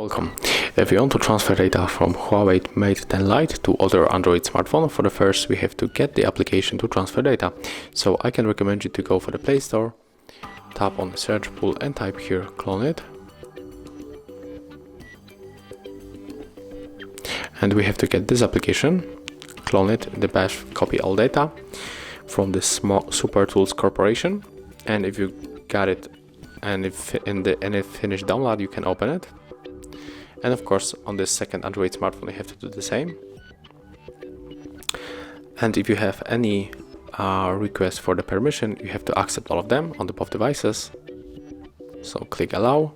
Welcome. If you want to transfer data from Huawei Mate 10 Lite to other Android smartphone, for the first we have to get the application to transfer data. So I can recommend you to go for the Play Store, tap on the search pool and type here CLONEit. And we have to get this application, CLONEit, the best copy all data from the small Super Tools Corporation. And if you got it and if it finished download, you can open it. And of course, on this second Android smartphone, you have to do the same. And if you have any request for the permission, you have to accept all of them on the both devices. So click allow.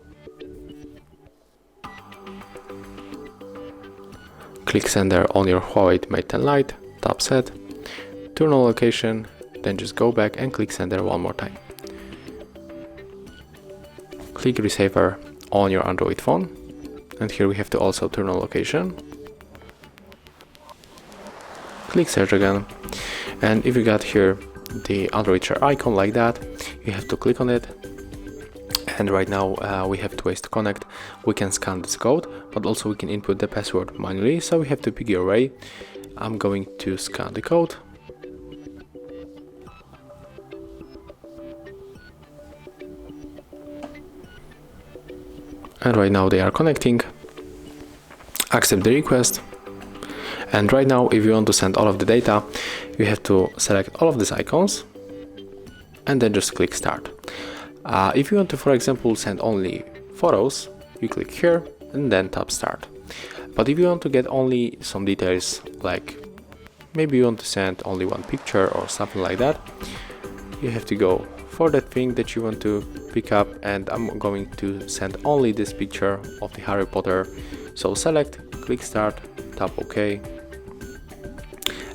Click sender on your Huawei Mate 10 Lite, tap set, turn on location, then just go back and click sender one more time. Click receiver on your Android phone. And here we have to also turn on location. Click search again. And if you got here the Android share icon like that, you have to click on it. And right now we have two ways to connect. We can scan this code, but also we can input the password manually. So we have to pick your way. I'm going to scan the code. And right now they are connecting. Accept the request. And right now, if you want to send all of the data, you have to select all of these icons and then just click start. If you want to, for example, send only photos, you click here and then tap start. But if you want to get only some details, like maybe you want to send only one picture or something like that, you have to go for that thing that you want to pick up, and I'm going to send only this picture of the Harry Potter. So select, click start, tap OK,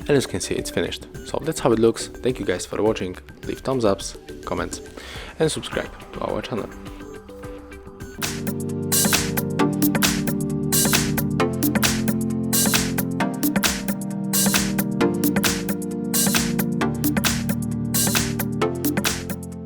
and as you can see, it's finished. So that's how it looks. Thank you guys for watching. Leave thumbs ups, comments, and subscribe to our channel.